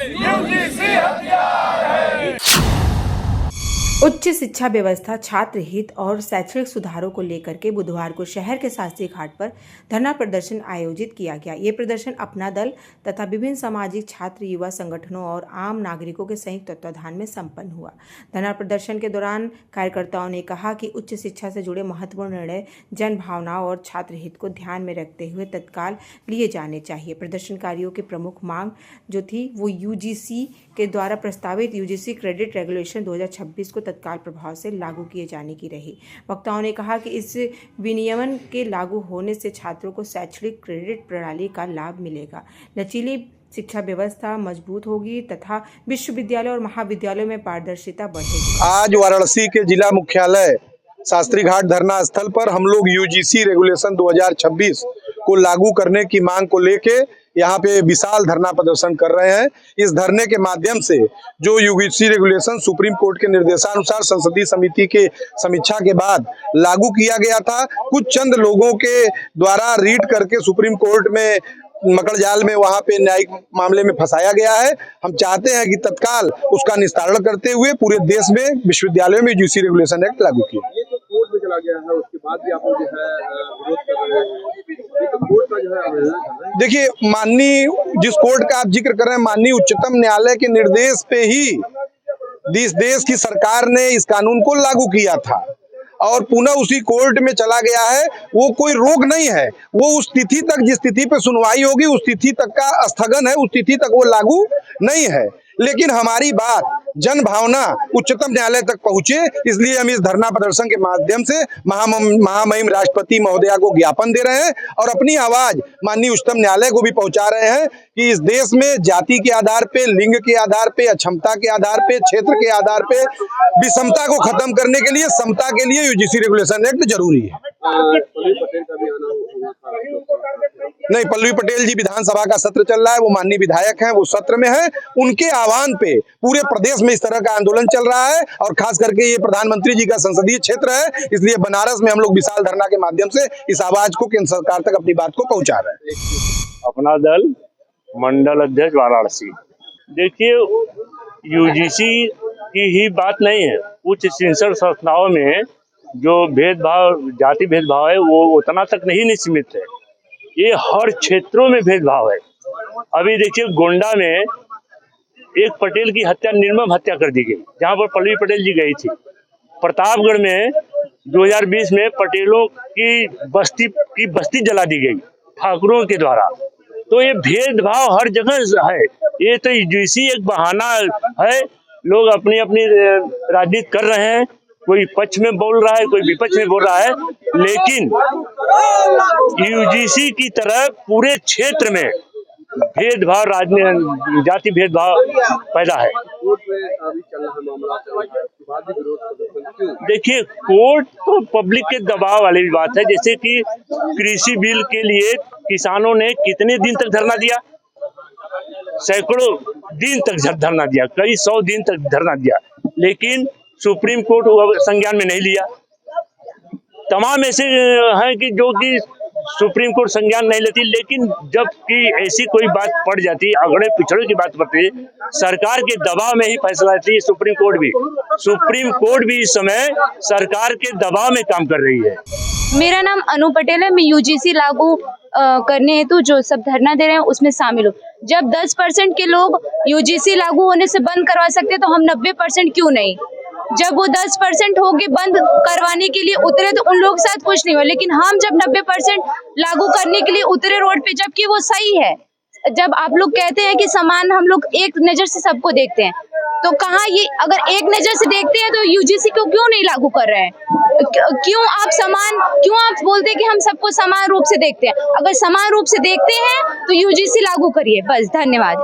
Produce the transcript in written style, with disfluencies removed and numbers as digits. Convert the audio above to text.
UGC हथियार है। उच्च शिक्षा व्यवस्था, छात्र हित और शैक्षणिक सुधारों को लेकर के बुधवार को शहर के शास्त्री घाट पर धरना प्रदर्शन आयोजित किया गया। ये प्रदर्शन अपना दल तथा विभिन्न सामाजिक, छात्र, युवा संगठनों और आम नागरिकों के संयुक्त तत्वाधान में संपन्न हुआ। धरना प्रदर्शन के दौरान कार्यकर्ताओं ने कहा कि उच्च शिक्षा से जुड़े महत्वपूर्ण निर्णय जन भावनाओं और छात्र हित को ध्यान में रखते हुए तत्काल लिए जाने चाहिए। प्रदर्शनकारियों की प्रमुख मांग जो थी वो यूजीसी के द्वारा प्रस्तावित यूजीसी क्रेडिट रेगुलेशन 2026 को तत्काल प्रभाव से लागू किए जाने की रही। वक्ताओं ने कहा कि इस विनियमन के लागू होने से छात्रों को शैक्षणिक क्रेडिट प्रणाली का लाभ मिलेगा, लचीली शिक्षा व्यवस्था मजबूत होगी तथा विश्वविद्यालय और महाविद्यालयों में पारदर्शिता बढ़ेगी। आज वाराणसी के जिला मुख्यालय शास्त्री घाट धरना स्थल पर हम लोग यूजीसी रेगुलेशन 2026 को लागू करने की मांग को लेके यहाँ पे विशाल धरना प्रदर्शन कर रहे हैं। इस धरने के माध्यम से जो यूजीसी रेगुलेशन सुप्रीम कोर्ट के निर्देशानुसार संसदीय समिति के समीक्षा के बाद लागू किया गया था, कुछ चंद लोगों के द्वारा रीड करके सुप्रीम कोर्ट में मकड़जाल में वहाँ पे न्यायिक मामले में फंसाया गया है। हम चाहते हैं कि तत्काल उसका निस्तारण करते हुए पूरे देश में विश्वविद्यालयों में यूजीसी रेगुलेशन एक्ट लागू किया। ये तो कोर्ट में चला गया है, उसके बाद भी आप लोग जो है विरोध कर रहे हैं। ये तो कोर्ट का जो है आवेदन कर रहे हैं। देखिए, माननीय जिस कोर्ट का आप जिक्र कर रहे हैं, माननीय उच्चतम न्यायालय के निर्देश पे ही इस देश की सरकार ने इस कानून को लागू किया था और पुनः उसी कोर्ट में चला गया है। वो कोई रोक नहीं है, वो उस तिथि तक, जिस तिथि पे सुनवाई होगी उस तिथि तक का स्थगन है, उस तिथि तक वो लागू नहीं है। लेकिन हमारी बात जन भावना उच्चतम न्यायालय तक पहुंचे, इसलिए हम इस धरना प्रदर्शन के माध्यम से महामहिम राष्ट्रपति महोदया को ज्ञापन दे रहे हैं और अपनी आवाज माननीय उच्चतम न्यायालय को भी पहुंचा रहे हैं कि इस देश में जाति के आधार पे, लिंग के आधार पे, अक्षमता के आधार पे, क्षेत्र के आधार पे विषमता को खत्म करने के लिए, समता के लिए यूजीसी रेगुलेशन एक्ट जरूरी है। पल्लवी पटेल का भी आना हुआ था। नहीं, पल्लवी पटेल जी विधानसभा का सत्र चल रहा है, वो माननीय विधायक हैं, वो सत्र में है। उनके आह्वान पे पूरे प्रदेश में इस तरह का आंदोलन चल रहा है और खास करके ये प्रधानमंत्री जी का संसदीय क्षेत्र है, इसलिए बनारस में हम लोग विशाल धरना के माध्यम से इस आवाज को केंद्र सरकार तक अपनी बात को पहुंचा रहे हैं। अपना दल मंडल अध्यक्ष वाराणसी। देखिए, यूजीसी की ही बात नहीं है, उच्च शिक्षण संस्थाओं में जो भेदभाव, जाति भेदभाव है वो उतना तक नहीं सीमित है, ये हर क्षेत्रों में भेदभाव है। अभी देखिए, गोंडा में एक पटेल की हत्या, निर्मम हत्या कर दी गई, जहां पर पल्लवी पटेल जी गई थी। प्रतापगढ़ में 2020 में पटेलों की बस्ती जला दी गई ठाकुरों के द्वारा। तो ये भेदभाव हर जगह है। ये तो यूजीसी एक बहाना है, लोग अपनी अपनी राजनीति कर रहे हैं, कोई पक्ष में बोल रहा है, कोई विपक्ष में बोल रहा है, लेकिन यूजीसी की तरह पूरे क्षेत्र में भेदभाव, राजनीति, जाति भेदभाव पैदा है। देखिए, कोर्ट तो पब्लिक के दबाव वाली बात है। जैसे कि कृषि बिल के लिए किसानों ने कितने दिन तक धरना दिया, सैकड़ों दिन तक धरना दिया, कई 100 दिन तक धरना दिया, लेकिन सुप्रीम कोर्ट संज्ञान में नहीं लिया। तमाम ऐसे हैं कि जो कि सुप्रीम कोर्ट संज्ञान नहीं लेती, लेकिन जब कि ऐसी कोई बात पड़ जाती है, अगड़े पिछड़े की बात पड़ती है, सरकार के दबाव में ही फैसला लेती है सुप्रीम कोर्ट भी इस समय सरकार के दबाव में काम कर रही है। मेरा नाम अनु पटेल है। मैं यूजीसी लागू करने हेतु जो सब धरना दे रहे हैं उसमें शामिल हूँ। जब 10% के लोग यूजीसी लागू होने से बंद करवा सकते तो हम 90% क्यों नहीं? जब वो 10% होके बंद करवाने के लिए उतरे तो उन लोगों के साथ कुछ नहीं हुआ, लेकिन हम जब 90% लागू करने के लिए उतरे रोड पे, जबकि वो सही है। जब आप लोग कहते हैं कि समान, हम लोग एक नजर से सबको देखते हैं, तो कहाँ ये अगर एक नजर से देखते हैं तो यूजीसी को क्यों नहीं लागू कर रहे हैं? क्यों आप बोलते हैं कि हम सबको समान रूप से देखते हैं? अगर समान रूप से देखते हैं तो यूजीसी लागू करिए, बस। धन्यवाद।